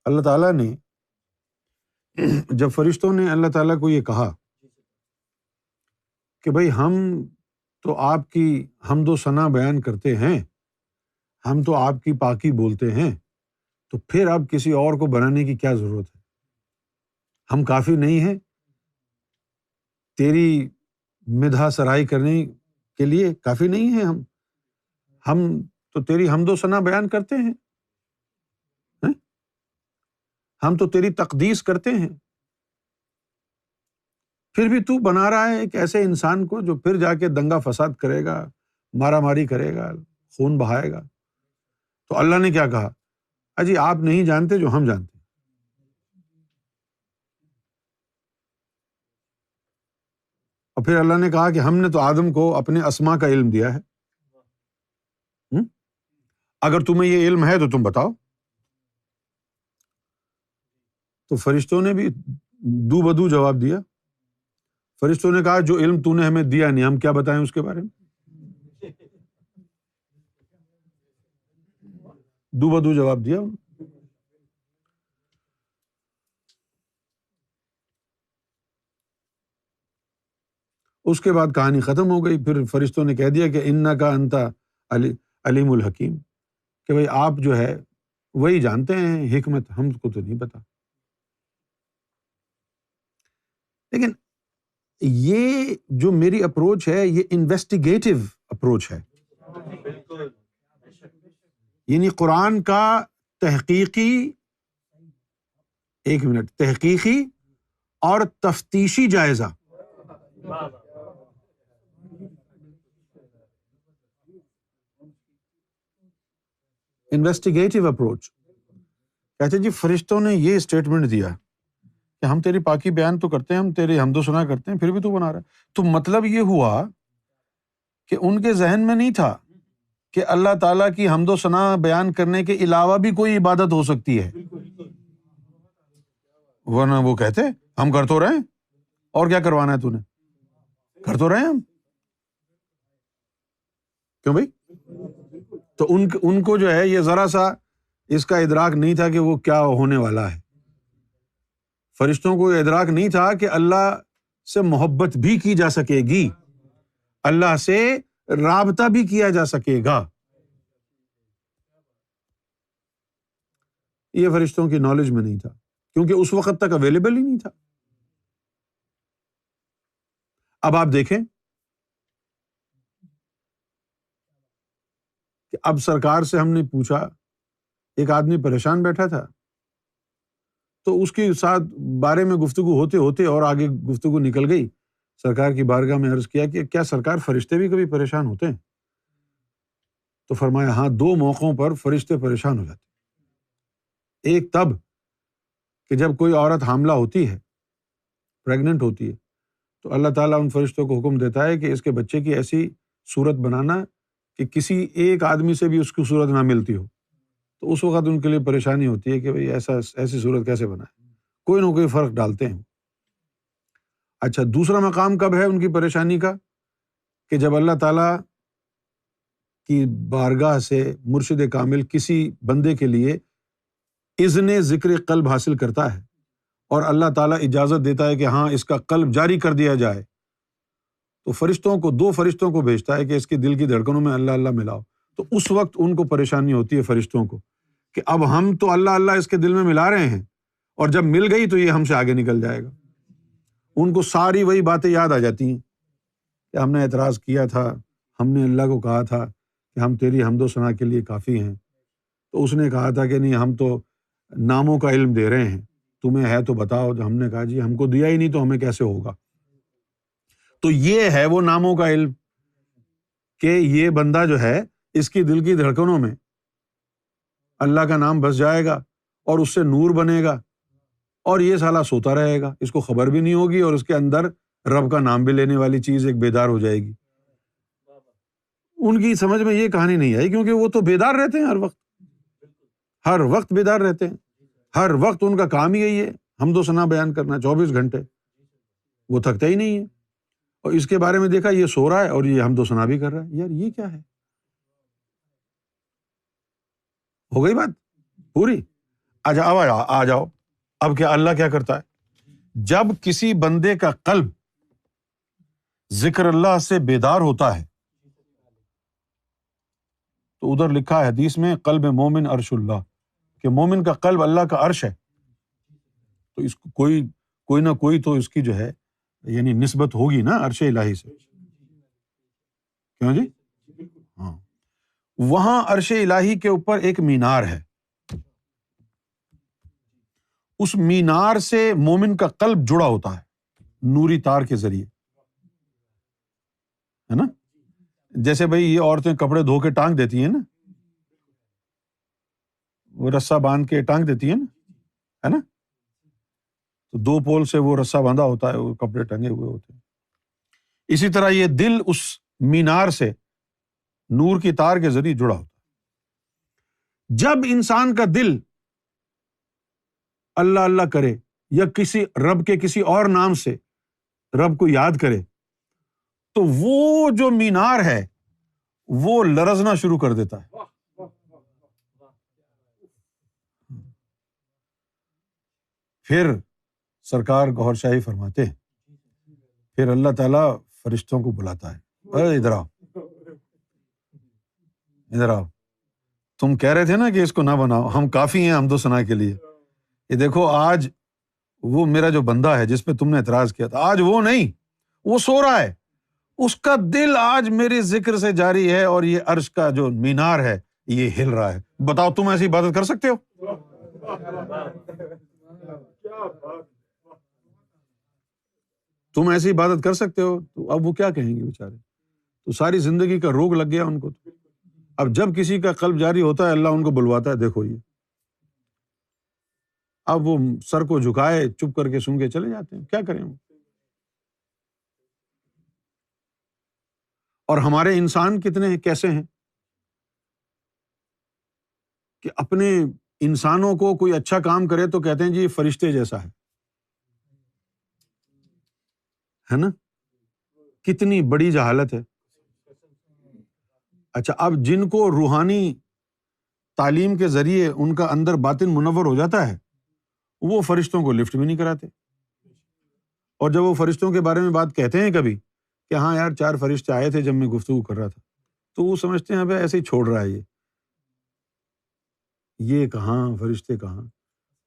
اللہ تعالیٰ نے جب فرشتوں نے اللہ تعالیٰ کو یہ کہا کہ بھائی ہم تو آپ کی حمد و ثنا بیان کرتے ہیں، ہم تو آپ کی پاکی بولتے ہیں، تو پھر اب کسی اور کو بنانے کی کیا ضرورت ہے؟ ہم کافی نہیں ہیں تیری مدح سرائی کرنے کے لیے؟ کافی نہیں ہیں ہم تو تیری حمد و ثنا بیان کرتے ہیں، ہم تو تیری تقدیس کرتے ہیں، پھر بھی تو بنا رہا ہے ایک ایسے انسان کو جو پھر جا کے دنگا فساد کرے گا، مارا ماری کرے گا، خون بہائے گا۔ تو اللہ نے کیا کہا؟ اجی آپ نہیں جانتے جو ہم جانتے ہیں۔ اور پھر اللہ نے کہا کہ ہم نے تو آدم کو اپنے اسماء کا علم دیا ہے، اگر تمہیں یہ علم ہے تو تم بتاؤ۔ تو فرشتوں نے بھی دو بدو جواب دیا۔ فرشتوں نے کہا جو علم تو نے ہمیں دیا نہیں، ہم کیا بتائیں اس کے بارے میں؟ دو بدو جواب دیا۔ اس کے بعد کہانی ختم ہو گئی۔ پھر فرشتوں نے کہہ دیا کہ انکا انت علیم الحکیم، کہ بھائی آپ جو ہے وہی جانتے ہیں حکمت، ہم کو تو نہیں پتا۔ لیکن یہ جو میری اپروچ ہے یہ انویسٹیگیٹو اپروچ ہے، یعنی قرآن کا تحقیقی اور تفتیشی جائزہ۔ انویسٹیگیٹو اپروچ کہتے جی فرشتوں نے یہ اسٹیٹمنٹ دیا کہ ہم تیری پاکی بیان تو کرتے ہیں، ہم تیری حمد و ثنا کرتے ہیں، پھر بھی تو بنا رہا ہے۔ تو مطلب یہ ہوا کہ ان کے ذہن میں نہیں تھا کہ اللہ تعالیٰ کی حمد و ثنا بیان کرنے کے علاوہ بھی کوئی عبادت ہو سکتی ہے، ورنہ وہ کہتے ہم کر تو رہے ہیں، اور کیا کروانا ہے تو نے، کر تو رہے ہیں ہم، کیوں بھائی؟ تو ان کو جو ہے یہ ذرا سا اس کا ادراک نہیں تھا کہ وہ کیا ہونے والا ہے۔ فرشتوں کو یہ ادراک نہیں تھا کہ اللہ سے محبت بھی کی جا سکے گی، اللہ سے رابطہ بھی کیا جا سکے گا۔ یہ فرشتوں کی نالج میں نہیں تھا، کیونکہ اس وقت تک اویلیبل ہی نہیں تھا۔ اب آپ دیکھیں کہ اب سرکار سے ہم نے پوچھا، ایک آدمی پریشان بیٹھا تھا، تو اس کے ساتھ بارے میں گفتگو ہوتے ہوتے اور آگے گفتگو نکل گئی۔ سرکار کی بارگاہ میں عرض کیا کہ کیا سرکار فرشتے بھی کبھی پریشان ہوتے ہیں؟ تو فرمایا ہاں، 2 موقعوں پر فرشتے پریشان ہو جاتے ہیں۔ ایک تب کہ جب کوئی عورت حاملہ ہوتی ہے، پریگننٹ ہوتی ہے، تو اللہ تعالیٰ ان فرشتوں کو حکم دیتا ہے کہ اس کے بچے کی ایسی صورت بنانا کہ کسی ایک آدمی سے بھی اس کی صورت نہ ملتی ہو۔ تو اس وقت ان کے لیے پریشانی ہوتی ہے کہ بھئی ایسی صورت کیسے بنائے، کوئی نہ کوئی فرق ڈالتے ہیں۔ اچھا، دوسرا مقام کب ہے ان کی پریشانی کا؟ کہ جب اللہ تعالیٰ کی بارگاہ سے مرشد کامل کسی بندے کے لیے اذن ذکر قلب حاصل کرتا ہے اور اللہ تعالیٰ اجازت دیتا ہے کہ ہاں اس کا قلب جاری کر دیا جائے، تو فرشتوں کو 2 فرشتوں کو بھیجتا ہے کہ اس کے دل کی دھڑکنوں میں اللہ اللہ ملاؤ۔ تو اس وقت ان کو پریشانی ہوتی ہے فرشتوں کو کہ اب ہم تو اللہ اللہ اس کے دل میں ملا رہے ہیں، اور جب مل گئی تو یہ ہم سے آگے نکل جائے گا۔ ان کو ساری وہی باتیں یاد آ جاتی ہیں کہ ہم نے اعتراض کیا تھا، ہم نے اللہ کو کہا تھا کہ ہم تیری حمد و ثنا کے لیے کافی ہیں، تو اس نے کہا تھا کہ نہیں ہم تو ناموں کا علم دے رہے ہیں، تمہیں ہے تو بتاؤ۔ جو ہم نے کہا جی ہم کو دیا ہی نہیں تو ہمیں کیسے ہوگا۔ تو یہ ہے وہ ناموں کا علم کہ یہ بندہ جو ہے اس کی دل کی دھڑکنوں میں اللہ کا نام بس جائے گا اور اس سے نور بنے گا، اور یہ سالہ سوتا رہے گا، اس کو خبر بھی نہیں ہوگی، اور اس کے اندر رب کا نام بھی لینے والی چیز ایک بیدار ہو جائے گی۔ ان کی سمجھ میں یہ کہانی نہیں آئی، کیونکہ وہ تو بیدار رہتے ہیں، ہر وقت بیدار رہتے ہیں، ہر وقت ان کا کام ہی یہی ہے حمد و ثنا بیان کرنا 24 گھنٹے، وہ تھکتا ہی نہیں ہے۔ اور اس کے بارے میں دیکھا یہ سو رہا ہے اور یہ حمد و ثنا بھی کر رہا ہے، یار یہ کیا ہے؟ ہو گئی بات پوری۔ آ جاؤ. اب کیا اللہ کیا کرتا ہے؟ جب کسی بندے کا قلب ذکر اللہ سے بیدار ہوتا ہے تو ادھر لکھا ہے حدیث میں قلب مومن عرش اللہ، کہ مومن کا قلب اللہ کا عرش ہے. تو اس کو کوئی نہ کوئی تو اس کی جو ہے یعنی نسبت ہوگی نا عرش الہی سے. کیوں جی؟ ہاں. وہاں عرش الہی کے اوپر ایک مینار ہے، اس مینار سے مومن کا قلب جڑا ہوتا ہے نوری تار کے ذریعے، ہے نا. جیسے بھائی یہ عورتیں کپڑے دھو کے ٹانگ دیتی ہیں نا، وہ رسا باندھ کے ٹانگ دیتی ہیں نا، ہے نا. تو 2 پول سے وہ رسا باندھا ہوتا ہے، وہ کپڑے ٹنگے ہوئے ہوتے ہیں. اسی طرح یہ دل اس مینار سے نور کی تار کے ذریعے جڑا ہوتا ہے. جب انسان کا دل اللہ اللہ کرے یا کسی رب کے کسی اور نام سے رب کو یاد کرے تو وہ جو مینار ہے وہ لرزنا شروع کر دیتا ہے. پھر سرکار گوھر شاہی فرماتے ہیں، پھر اللہ تعالیٰ فرشتوں کو بلاتا ہے، اے ادھر آؤ، ادھر آؤ، تم کہہ رہے تھے نا کہ اس کو نہ بناؤ، ہم کافی ہیں حمد و ثنا کے لیے. یہ دیکھو آج وہ میرا جو بندہ ہے جس پہ تم نے اعتراض کیا تھا، آج وہ نہیں، وہ سو رہا ہے، اس کا دل آج میرے ذکر سے جاری ہے اور یہ عرش کا جو مینار ہے یہ ہل رہا ہے. بتاؤ تم ایسی عبادت کر سکتے ہو؟ تم ایسی عبادت کر سکتے ہو؟ تو اب وہ کیا کہیں گے بیچارے. تو ساری زندگی کا روگ لگ گیا ان کو. اب جب کسی کا قلب جاری ہوتا ہے اللہ ان کو بلواتا ہے، دیکھو یہ. اب وہ سر کو جھکائے چپ کر کے سن کے چلے جاتے ہیں، کیا کریں وہ. اور ہمارے انسان کتنے ہیں، کیسے ہیں کہ اپنے انسانوں کو کوئی اچھا کام کرے تو کہتے ہیں جی یہ فرشتے جیسا ہے نا. کتنی بڑی جہالت ہے. اچھا اب جن کو روحانی تعلیم کے ذریعے ان کا اندر باطن منور ہو جاتا ہے وہ فرشتوں کو لفٹ بھی نہیں کراتے. اور جب وہ فرشتوں کے بارے میں بات کہتے ہیں کبھی کہ ہاں یار 4 فرشتے آئے تھے جب میں گفتگو کر رہا تھا، تو وہ سمجھتے ہیں ابے ایسے ہی چھوڑ رہا ہے یہ کہاں فرشتے کہاں.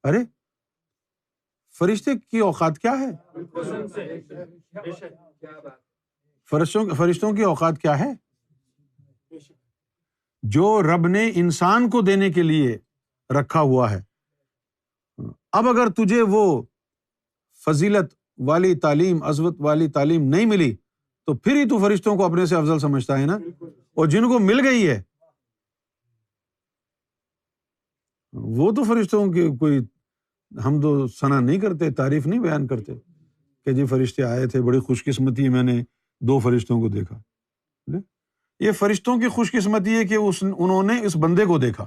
ارے فرشتے کی اوقات کیا ہے؟ فرشتوں کی اوقات کیا ہے؟ جو رب نے انسان کو دینے کے لیے رکھا ہوا ہے. اب اگر تجھے وہ فضیلت والی تعلیم، عظمت والی تعلیم نہیں ملی تو پھر ہی تو فرشتوں کو اپنے سے افضل سمجھتا ہے نا. اور جن کو مل گئی ہے وہ تو فرشتوں کی کوئی حمد و ثنا نہیں کرتے، تعریف نہیں بیان کرتے کہ جی فرشتے آئے تھے، بڑی خوش قسمتی میں نے 2 فرشتوں کو دیکھا. یہ فرشتوں کی خوش قسمتی ہے کہ انہوں نے اس بندے کو دیکھا.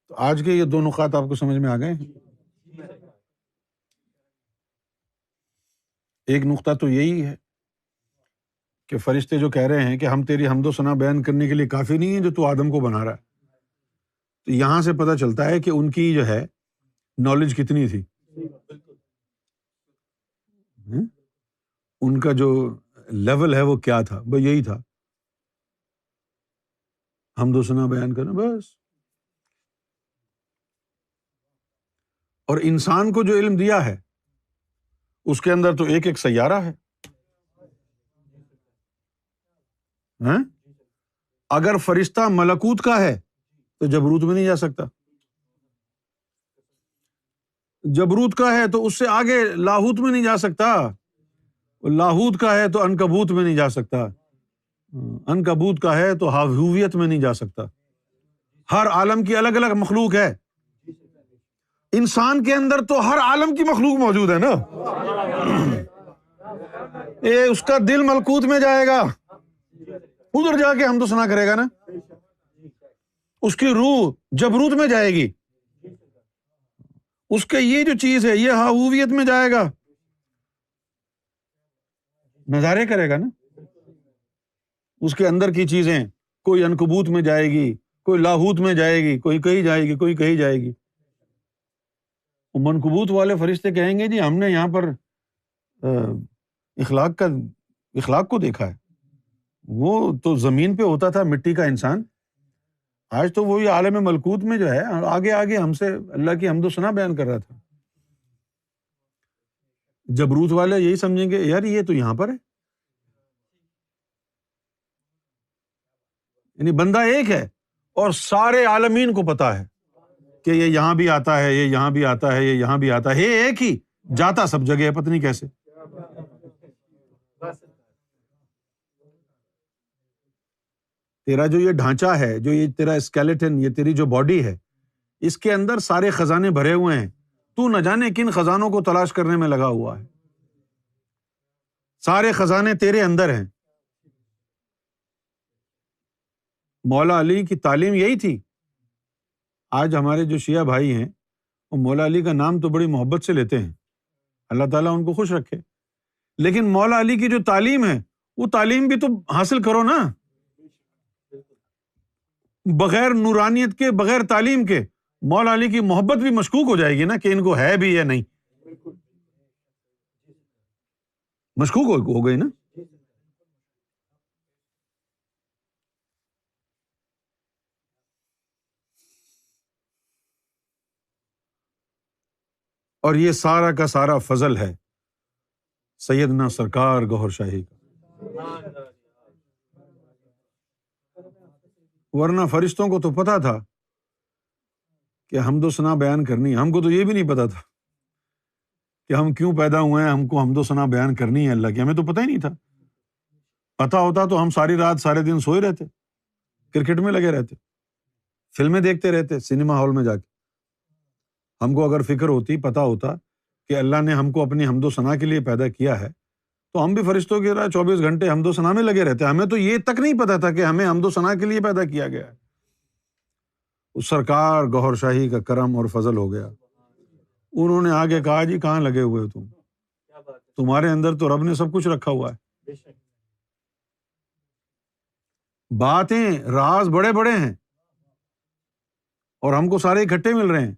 تو آج کے یہ 2 نقاط آپ کو سمجھ میں آ گئے ہیں. ایک نقطہ تو یہی ہے کہ فرشتے جو کہہ رہے ہیں کہ ہم تیری حمد و ثنا بیان کرنے کے لیے کافی نہیں ہیں جو تو آدم کو بنا رہا ہے. تو یہاں سے پتہ چلتا ہے کہ ان کی جو ہے نالج کتنی تھی. ان کا جو لیول ہے وہ کیا تھا، بس یہی تھا حمد و ثنا بیان کرنا بس. اور انسان کو جو علم دیا ہے اس کے اندر تو ایک ایک سیارہ ہے. اگر فرشتہ ملکوت کا ہے تو جبروت میں نہیں جا سکتا، جبروت کا ہے تو اس سے آگے لاہوت میں نہیں جا سکتا، لاہوت کا ہے تو عنکبوت میں نہیں جا سکتا، عنکبوت کا ہے تو ہاویت میں نہیں جا سکتا. ہر عالم کی الگ الگ مخلوق ہے. انسان کے اندر تو ہر عالم کی مخلوق موجود ہے نا. اس کا دل ملکوت میں جائے گا، ادھر جا کے حمد و ثنا کرے گا نا. اس کی روح جبروت میں جائے گی، اس کے یہ جو چیز ہے یہ ہاویت میں جائے گا، نظارے کرے گا نا، اس کے اندر کی چیزیں، کوئی عنکبوت میں جائے گی، کوئی لاہوت میں جائے گی، کوئی کہیں جائے گی، کوئی کہیں جائے گی۔ عنکبوت والے فرشتے کہیں گے جی ہم نے یہاں پر اخلاق کو دیکھا ہے، وہ تو زمین پہ ہوتا تھا مٹی کا انسان، آج تو وہی عالم ملکوت میں جو ہے آگے آگے ہم سے اللہ کی حمد و ثنا بیان کر رہا تھا۔ جبروت والے یہی سمجھیں گے یار یہ تو یہاں پر ہے، یعنی بندہ ایک ہے اور سارے عالمین کو پتا ہے کہ یہ یہاں بھی آتا ہے، یہ یہاں بھی آتا ہے، یہ یہاں بھی آتا ہے، یہ ایک ہی جاتا سب جگہ ہے، پتہ نہیں کیسے۔ تیرا جو یہ ڈھانچہ ہے، جو یہ تیرا اسکیلیٹن، یہ تیری جو باڈی ہے، اس کے اندر سارے خزانے بھرے ہوئے ہیں، تو نہ جانے کن خزانوں کو تلاش کرنے میں لگا ہوا ہے، سارے خزانے تیرے اندر ہیں۔ مولا علی کی تعلیم یہی تھی۔ آج ہمارے جو شیعہ بھائی ہیں وہ مولا علی کا نام تو بڑی محبت سے لیتے ہیں، اللہ تعالیٰ ان کو خوش رکھے، لیکن مولا علی کی جو تعلیم ہے وہ تعلیم بھی تو حاصل کرو نا، بغیر نورانیت کے، بغیر تعلیم کے مولا علی کی محبت بھی مشکوک ہو جائے گی نا کہ ان کو ہے بھی یا نہیں، مشکوک ہو گئی نا۔ اور یہ سارا کا سارا فضل ہے سیدنا سرکار گوہر شاہی کا، ورنہ فرشتوں کو تو پتا تھا کہ حمد و ثنا بیان کرنی ہے، ہم کو تو یہ بھی نہیں پتا تھا کہ ہم کیوں پیدا ہوئے ہیں، ہم کو حمد و ثنا بیان کرنی ہے اللہ کی، ہمیں تو پتہ ہی نہیں تھا۔ پتہ ہوتا تو ہم ساری رات سارے دن سوئے رہتے، کرکٹ میں لگے رہتے، فلمیں دیکھتے رہتے سنیما ہال میں جا کے۔ ہم کو اگر فکر ہوتی، پتہ ہوتا کہ اللہ نے ہم کو اپنی حمد و ثنا کے لیے پیدا کیا ہے تو ہم بھی فرشتوں کی طرح 24 گھنٹے حمد و ثنا میں لگے رہتے۔ ہمیں تو یہ تک نہیں پتا تھا کہ ہمیں حمد و ثنا کے لیے پیدا کیا گیا ہے۔ اس سرکار گوہر شاہی کا کرم اور فضل ہو گیا، انہوں نے آگے کہا جی کہاں لگے ہوئے ہو تمہارے اندر تو رب نے سب کچھ رکھا ہوا ہے، باتیں راز بڑے بڑے ہیں اور ہم کو سارے اکٹھے مل رہے ہیں۔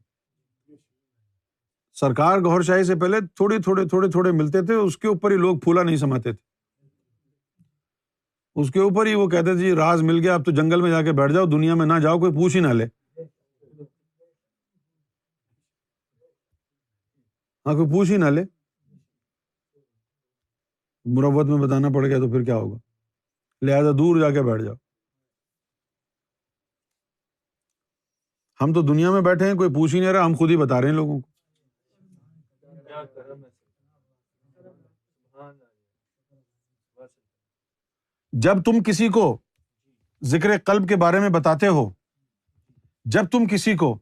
سرکار گوہر شاہی سے پہلے تھوڑے ملتے تھے، اس کے اوپر ہی لوگ پھولا نہیں سماتے تھے، اس کے اوپر ہی وہ کہتے تھے جی راز مل گیا، اب تو جنگل میں جا کے بیٹھ جاؤ، دنیا میں نہ جاؤ، کوئی پوچھ ہی نہ لے، ہاں کوئی پوچھ ہی نہ لے، مروت میں بتانا پڑ گیا تو پھر کیا ہوگا، لہذا دور جا کے بیٹھ جاؤ۔ ہم تو دنیا میں بیٹھے ہیں، کوئی پوچھ ہی نہیں رہا، ہم خود ہی بتا رہے ہیں لوگوں کو۔ جب تم کسی کو ذکر قلب کے بارے میں بتاتے ہو، جب تم کسی کو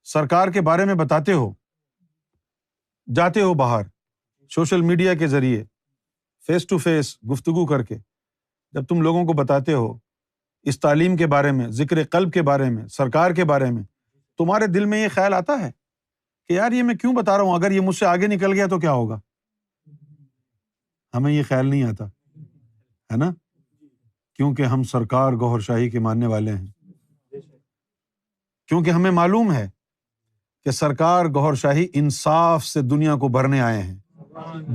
سرکار کے بارے میں بتاتے ہو، جاتے ہو باہر سوشل میڈیا کے ذریعے فیس ٹو فیس گفتگو کر کے، جب تم لوگوں کو بتاتے ہو اس تعلیم کے بارے میں، ذکر قلب کے بارے میں، سرکار کے بارے میں، تمہارے دل میں یہ خیال آتا ہے کہ یار یہ میں کیوں بتا رہا ہوں، اگر یہ مجھ سے آگے نکل گیا تو کیا ہوگا؟ ہمیں یہ خیال نہیں آتا ہے نا، کیونکہ ہم سرکار گوہر شاہی کے ماننے والے ہیں، کیونکہ ہمیں معلوم ہے کہ سرکار گوہر شاہی انصاف سے دنیا کو بھرنے آئے ہیں،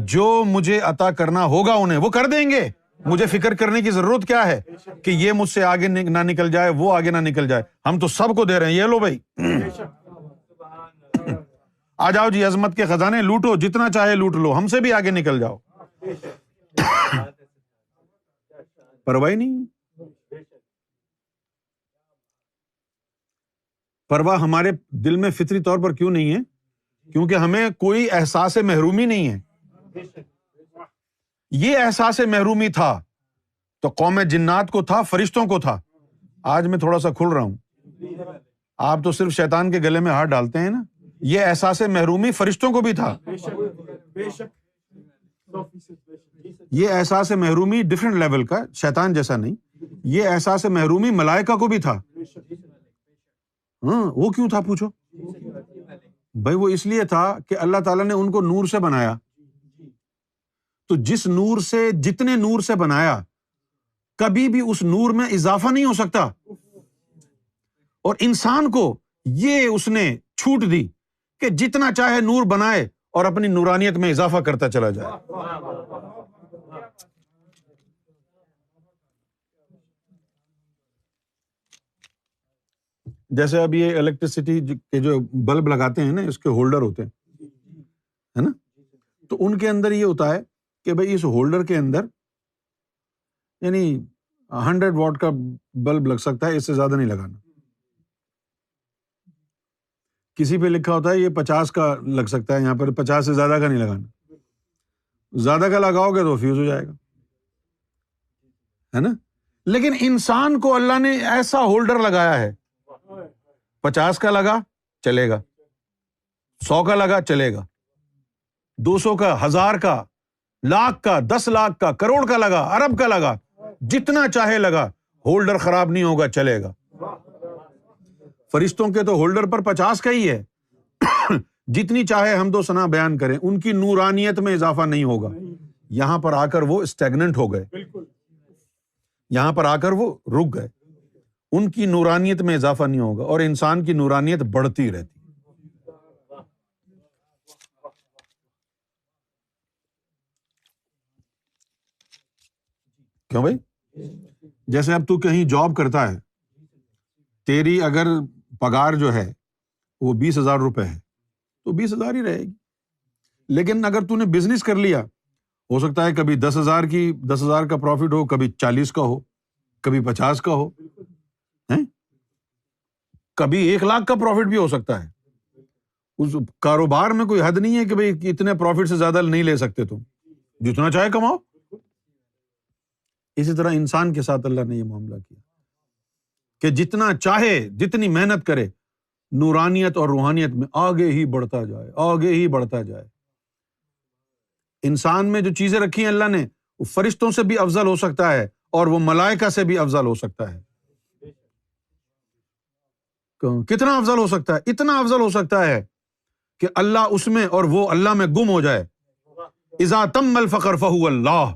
جو مجھے عطا کرنا ہوگا انہیں وہ کر دیں گے، مجھے فکر کرنے کی ضرورت کیا ہے کہ یہ مجھ سے آگے نہ نکل جائے، وہ آگے نہ نکل جائے، ہم تو سب کو دے رہے ہیں، یہ لو بھائی آ جاؤ جی، عظمت کے خزانے لوٹو، جتنا چاہے لوٹ لو، ہم سے بھی آگے نکل جاؤ، پرواہ نہیں۔ پرواہ ہمارے دل میں فطری طور پر کیوں نہیں ہے؟ کیونکہ ہمیں کوئی احساس محرومی نہیں ہے۔ یہ احساس محرومی تھا تو قوم جنات کو تھا، فرشتوں کو تھا، آج میں تھوڑا سا کھل رہا ہوں، آپ تو صرف شیطان کے گلے میں ہاتھ ڈالتے ہیں نا، یہ احساس محرومی فرشتوں کو بھی تھا، یہ احساس محرومی ڈفرینٹ لیول کا، شیطان جیسا نہیں، یہ احساس محرومی ملائکہ کو بھی تھا، ہاں، وہ کیوں تھا پوچھو؟ بھائی وہ اس لیے تھا کہ اللہ تعالیٰ نے ان کو نور سے بنایا، تو جس نور سے، جتنے نور سے بنایا، کبھی بھی اس نور میں اضافہ نہیں ہو سکتا، اور انسان کو یہ اس نے چھوٹ دی کہ جتنا چاہے نور بنائے اور اپنی نورانیت میں اضافہ کرتا چلا جائے۔ جیسے اب یہ الیکٹریسٹی کے جو بلب لگاتے ہیں نا، اس کے ہولڈر ہوتے ہیں، ہے نا، تو ان کے اندر یہ ہوتا ہے کہ بھائی اس ہولڈر کے اندر یعنی 100 واٹ کا بلب لگ سکتا ہے، اس سے زیادہ نہیں لگانا۔ کسی پہ لکھا ہوتا ہے یہ 50 کا لگ سکتا ہے، یہاں پر 50 سے زیادہ کا نہیں لگانا، زیادہ کا لگاؤ گے تو فیوز ہو جائے گا، ہے نا۔ لیکن انسان کو اللہ نے ایسا ہولڈر لگایا ہے، 50 کا لگا چلے گا، 100 کا لگا چلے گا، 200 کا، 1000 کا، لاکھ کا، 10 لاکھ کا، کروڑ کا لگا، ارب کا لگا، جتنا چاہے لگا، ہولڈر خراب نہیں ہوگا، چلے گا۔ فرشتوں کے تو ہولڈر پر 50 کا ہی ہے، جتنی چاہے حمد و ثنا بیان کریں، ان کی نورانیت میں اضافہ نہیں ہوگا۔ یہاں پر آ کر وہ اسٹیگننٹ ہو گئے، یہاں پر آ کر وہ رک گئے، ان کی نورانیت میں اضافہ نہیں ہوگا، اور انسان کی نورانیت بڑھتی رہتی۔ کیوں بھائی؟ جیسے اب تو کہیں جاب کرتا ہے، تیری اگر پگار جو ہے وہ 20,000 روپے ہے تو 20,000 ہی رہے گی، لیکن اگر تو نے بزنس کر لیا، ہو سکتا ہے کبھی 10,000 کا پروفٹ ہو، کبھی 40 کا ہو، کبھی 50 کا ہو، ہیں؟ کبھی 1 لاکھ کا پروفٹ بھی ہو سکتا ہے۔ اس کاروبار میں کوئی حد نہیں ہے کہ بھئی اتنے پروفٹ سے زیادہ نہیں لے سکتے، تم جتنا چاہے کماؤ۔ اسی طرح انسان کے ساتھ اللہ نے یہ معاملہ کیا کہ جتنا چاہے، جتنی محنت کرے، نورانیت اور روحانیت میں آگے ہی بڑھتا جائے، آگے ہی بڑھتا جائے۔ انسان میں جو چیزیں رکھی ہیں اللہ نے، وہ فرشتوں سے بھی افضل ہو سکتا ہے اور وہ ملائکہ سے بھی افضل ہو سکتا ہے۔ کتنا افضل ہو سکتا ہے؟ اتنا افضل ہو سکتا ہے کہ اللہ اس میں اور وہ اللہ میں گم ہو جائے۔ اذا تم الفقر فہو اللہ،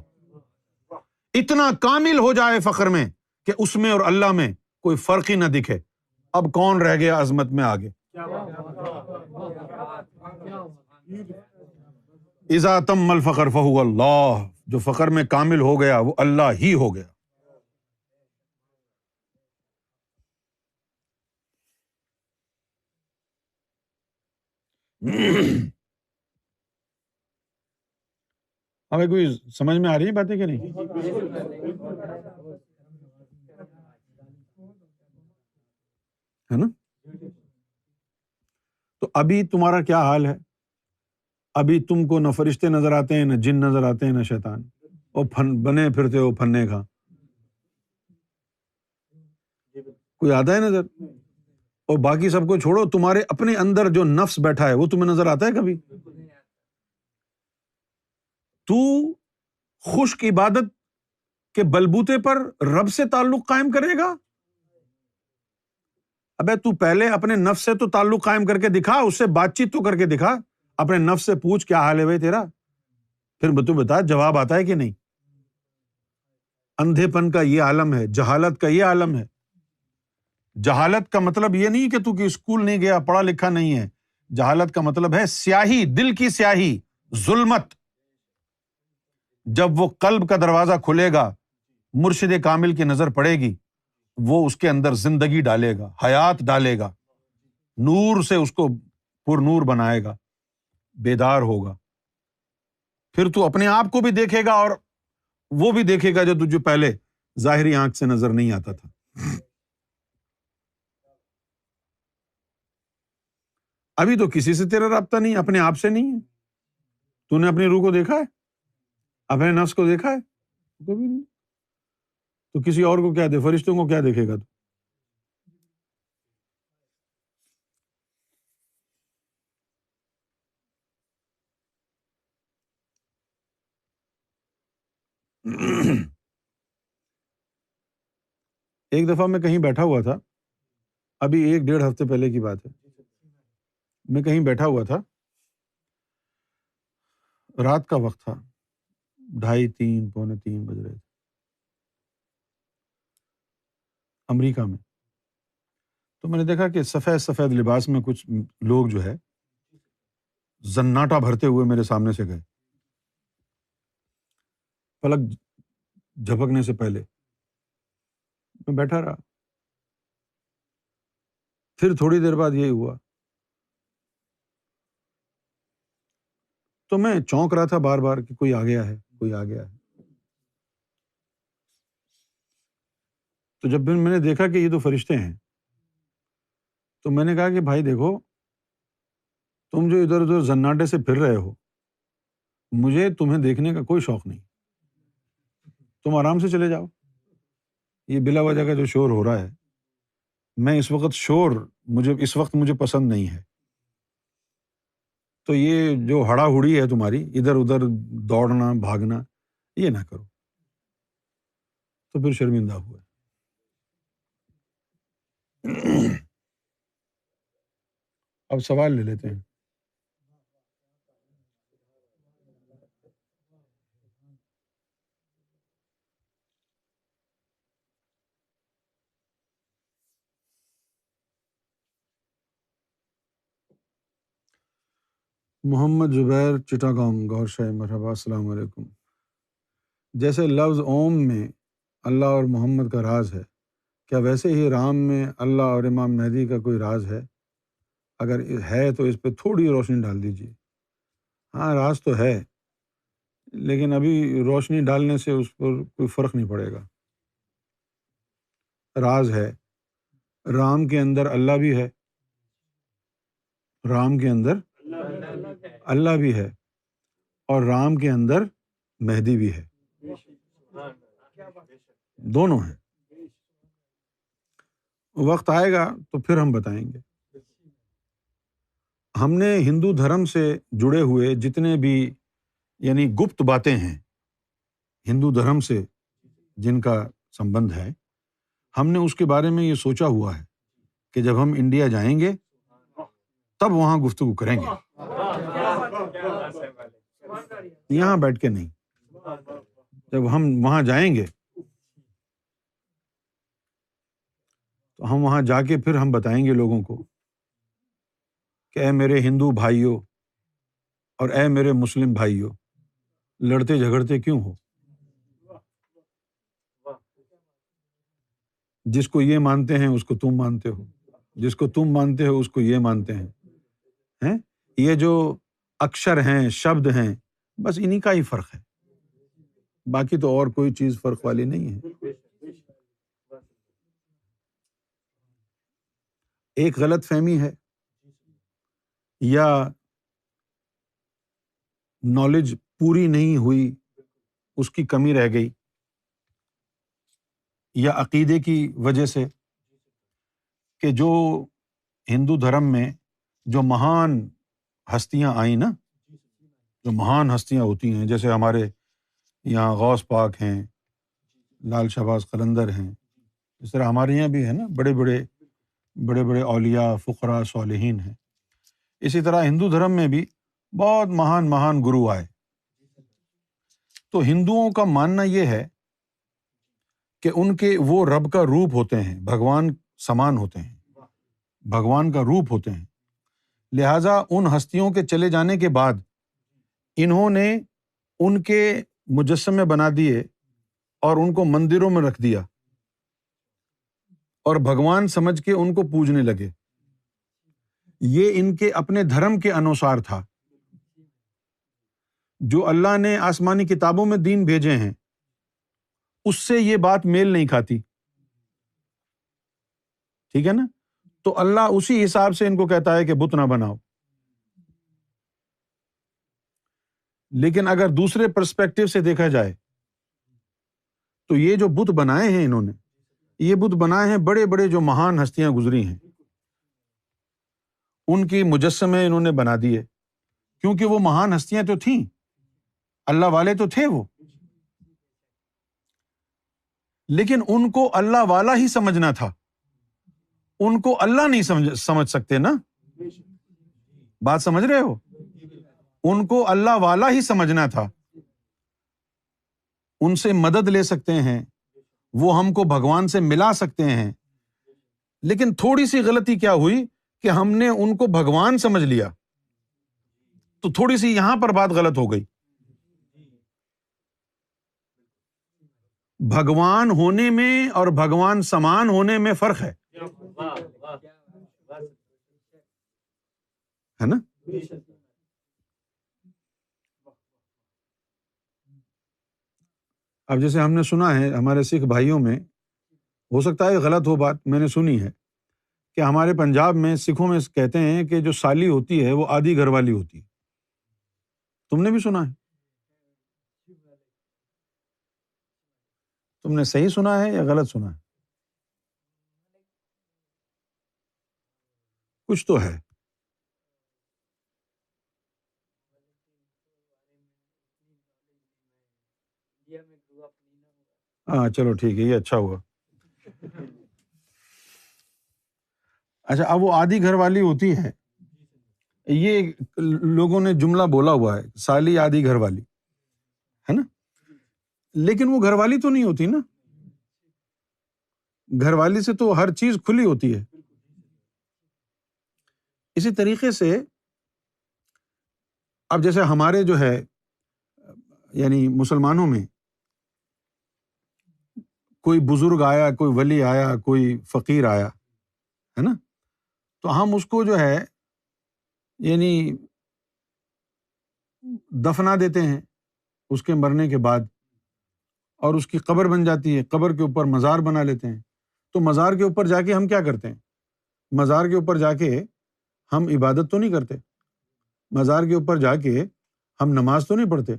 اتنا کامل ہو جائے فقر میں کہ اس میں اور اللہ میں کوئی فرق ہی نہ دکھے۔ اب کون رہ گیا عظمت میں آگے؟ اذا تم الفقر فہو اللہ، جو فقر میں کامل ہو گیا وہ اللہ ہی ہو گیا۔ ہمیں کوئی سمجھ میں آ رہی ہے باتیں کہ نہیں؟ ہے نا؟ تو ابھی تمہارا کیا حال ہے؟ ابھی تم کو نہ فرشتے نظر آتے ہیں، نہ جن نظر آتے ہیں، نہ شیطان، اور بنے پھرتے ہو پھنے کا۔ کوئی آتا ہے نظر؟ اور باقی سب کو چھوڑو، تمہارے اپنے اندر جو نفس بیٹھا ہے وہ تمہیں نظر آتا ہے کبھی؟ تو خشک عبادت کے بلبوتے پر رب سے تعلق قائم کرے گا؟ ابے تو پہلے اپنے نفس سے تو تعلق قائم کر کے دکھا، اس سے بات چیت تو کر کے دکھا، اپنے نفس سے پوچھ کیا حال ہے بھائی تیرا، پھر تو بتا جواب آتا ہے کہ نہیں۔ اندھے پن کا یہ عالم ہے، جہالت کا یہ عالم ہے۔ جہالت کا مطلب یہ نہیں کہ تو کہ اسکول نہیں گیا، پڑھا لکھا نہیں ہے۔ جہالت کا مطلب ہے سیاہی، دل کی سیاہی، ظلمت۔ جب وہ قلب کا دروازہ کھلے گا، مرشد کامل کی نظر پڑے گی، وہ اس کے اندر زندگی ڈالے گا، حیات ڈالے گا، نور سے اس کو پر نور بنائے گا، بیدار ہوگا۔ پھر تو اپنے آپ کو بھی دیکھے گا اور وہ بھی دیکھے گا جو تجھے پہلے ظاہری آنکھ سے نظر نہیں آتا تھا۔ ابھی تو کسی سے تیرا رابطہ نہیں، اپنے آپ سے نہیں ہے۔ تو نے اپنی روح کو دیکھا ہے؟ اپنے نفس کو دیکھا ہے؟ کبھی نہیں۔ تو کسی اور کو کیا دے، فرشتوں کو کیا دیکھے گا تو؟ ایک دفعہ میں کہیں بیٹھا ہوا تھا، ابھی 1-1.5 ہفتے پہلے کی بات ہے، میں کہیں بیٹھا ہوا تھا، رات کا وقت تھا، 2:30 پونے 3 بج رہے تھے امریکہ میں۔ تو میں نے دیکھا کہ سفید سفید لباس میں کچھ لوگ جو ہے زناٹا بھرتے ہوئے میرے سامنے سے گئے، پلک جھپکنے سے پہلے میں بیٹھا رہا۔ پھر تھوڑی دیر بعد یہی ہوا، تو میں چونک رہا تھا بار بار کہ کوئی آ گیا ہے، کوئی آ گیا ہے۔ تو جب میں نے دیکھا کہ یہ تو فرشتے ہیں، تو میں نے کہا کہ بھائی دیکھو، تم جو ادھر ادھر زناٹے سے پھر رہے ہو، مجھے تمہیں دیکھنے کا کوئی شوق نہیں، تم آرام سے چلے جاؤ۔ یہ بلا وجہ کا جو شور ہو رہا ہے، میں اس وقت مجھے پسند نہیں ہے۔ تو یہ جو ہڑا ہڑی ہے تمہاری، ادھر ادھر دوڑنا بھاگنا، یہ نہ کرو۔ تو پھر شرمندہ ہوئے۔ اب سوال لے لیتے ہیں۔ محمد زبیر چٹاگانگ، گور شاہ، مرحبا، السلام علیکم۔ جیسے لفظ اوم میں اللہ اور محمد کا راز ہے، کیا ویسے ہی رام میں اللہ اور امام مہدی کا کوئی راز ہے؟ اگر ہے تو اس پہ تھوڑی روشنی ڈال دیجیے۔ ہاں، راز تو ہے، لیکن ابھی روشنی ڈالنے سے اس پر کوئی فرق نہیں پڑے گا۔ راز ہے، رام کے اندر اللہ بھی ہے، رام کے اندر اللہ بھی ہے، اور رام کے اندر مہدی بھی ہے، دونوں ہیں۔ وقت آئے گا تو پھر ہم بتائیں گے۔ ہم نے ہندو دھرم سے جڑے ہوئے جتنے بھی یعنی گپت باتیں ہیں ہندو دھرم سے جن کا سمبندھ ہے، ہم نے اس کے بارے میں یہ سوچا ہوا ہے کہ جب ہم انڈیا جائیں گے تب وہاں گفتگو کریں گے، یہاں بیٹھ کے نہیں۔ جب ہم وہاں جائیں گے تو ہم وہاں جا کے پھر ہم بتائیں گے لوگوں کو کہ اے میرے ہندو بھائیوں اور اے میرے مسلم بھائیوں، لڑتے جھگڑتے کیوں ہو؟ جس کو یہ مانتے ہیں اس کو تم مانتے ہو، جس کو تم مانتے ہو اس کو یہ مانتے ہیں۔ یہ جو اکشر ہیں، شبد ہیں، بس انہی کا ہی فرق ہے، باقی تو اور کوئی چیز فرق والی نہیں ہے۔ ایک غلط فہمی ہے یا نالج پوری نہیں ہوئی، اس کی کمی رہ گئی، یا عقیدے کی وجہ سے کہ جو ہندو دھرم میں جو مہان ہستیاں آئیں نا، جو مہان ہستیاں ہوتی ہیں، جیسے ہمارے یہاں غوث پاک ہیں، لال شہباز قلندر ہیں، اس طرح ہمارے یہاں بھی ہے نا بڑے بڑے اولیاء، فقراء، صالحین ہیں۔ اسی طرح ہندو دھرم میں بھی بہت مہان گرو آئے۔ تو ہندوؤں کا ماننا یہ ہے کہ ان کے وہ رب کا روپ ہوتے ہیں، بھگوان سمان ہوتے ہیں، بھگوان کا روپ ہوتے ہیں، لہٰذا ان ہستیوں کے چلے جانے کے بعد انہوں نے ان کے مجسمے بنا دیے اور ان کو مندروں میں رکھ دیا اور بھگوان سمجھ کے ان کو پوجنے لگے۔ یہ ان کے اپنے دھرم کے انوسار تھا، جو اللہ نے آسمانی کتابوں میں دین بھیجے ہیں اس سے یہ بات میل نہیں کھاتی، ٹھیک ہے نا؟ تو اللہ اسی حساب سے ان کو کہتا ہے کہ بت نہ بناؤ۔ لیکن اگر دوسرے پرسپیکٹو سے دیکھا جائے تو یہ جو بت بنائے ہیں انہوں نے، یہ بت بنائے ہیں بڑے بڑے جو مہان ہستیاں گزری ہیں، ان کی مجسمے انہوں نے بنا دیے، کیونکہ وہ مہان ہستیاں تو تھیں، اللہ والے تو تھے وہ، لیکن ان کو اللہ والا ہی سمجھنا تھا، ان کو اللہ نہیں سمجھ سکتے نا، بات سمجھ رہے ہو؟ ان کو اللہ والا ہی سمجھنا تھا، ان سے مدد لے سکتے ہیں، وہ ہم کو بھگوان سے ملا سکتے ہیں، لیکن تھوڑی سی غلطی کیا ہوئی کہ ہم نے ان کو بھگوان سمجھ لیا، تو تھوڑی سی یہاں پر بات غلط ہو گئی۔ بھگوان ہونے میں اور بھگوان سمان ہونے میں فرق ہے نا؟ اب جیسے ہم نے سنا ہے ہمارے سکھ بھائیوں میں، ہو سکتا ہے غلط ہو بات، میں نے سنی ہے کہ ہمارے پنجاب میں سکھوں میں کہتے ہیں کہ جو سالی ہوتی ہے وہ آدھی گھر والی ہوتی ہے، تم نے بھی سنا ہے؟ تم نے صحیح سنا ہے یا غلط سنا ہے؟ کچھ تو ہے۔ ہاں چلو ٹھیک ہے، یہ اچھا ہوا۔ اچھا، اب وہ آدھی گھر والی ہوتی ہے، یہ لوگوں نے جملہ بولا ہوا ہے، سالی آدھی گھر والی، ہے نا؟ لیکن وہ گھر والی تو نہیں ہوتی نا، گھر والی سے تو ہر چیز کھلی ہوتی ہے۔ اسی طریقے سے اب جیسے ہمارے جو ہے یعنی مسلمانوں میں کوئی بزرگ آیا، کوئی ولی آیا، کوئی فقیر آیا، ہے نا، تو ہم اس کو جو ہے یعنی دفنا دیتے ہیں اس کے مرنے کے بعد، اور اس کی قبر بن جاتی ہے، قبر کے اوپر مزار بنا لیتے ہیں۔ تو مزار کے اوپر جا کے ہم کیا کرتے ہیں؟ مزار کے اوپر جا کے ہم عبادت تو نہیں کرتے، مزار کے اوپر جا کے ہم نماز تو نہیں پڑھتے،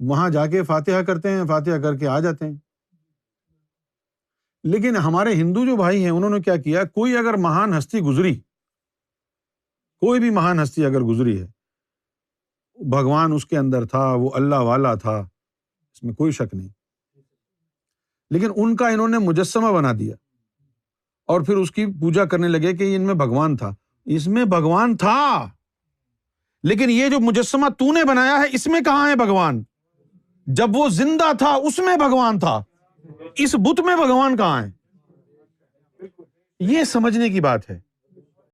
وہاں جا کے فاتحہ کرتے ہیں، فاتحہ کر کے آ جاتے ہیں۔ لیکن ہمارے ہندو جو بھائی ہیں انہوں نے کیا کیا، کوئی اگر مہان ہستی گزری، کوئی بھی مہان ہستی اگر گزری ہے، بھگوان اس کے اندر تھا، وہ اللہ والا تھا، اس میں کوئی شک نہیں، لیکن ان کا انہوں نے مجسمہ بنا دیا اور پھر اس کی پوجا کرنے لگے کہ ان میں بھگوان تھا۔ اس میں بھگوان تھا، لیکن یہ جو مجسمہ تو نے بنایا ہے اس میں کہاں ہے بھگوان؟ جب وہ زندہ تھا اس میں بھگوان تھا، اس بت میں بھگوان کہاں ہے؟ یہ سمجھنے کی بات ہے۔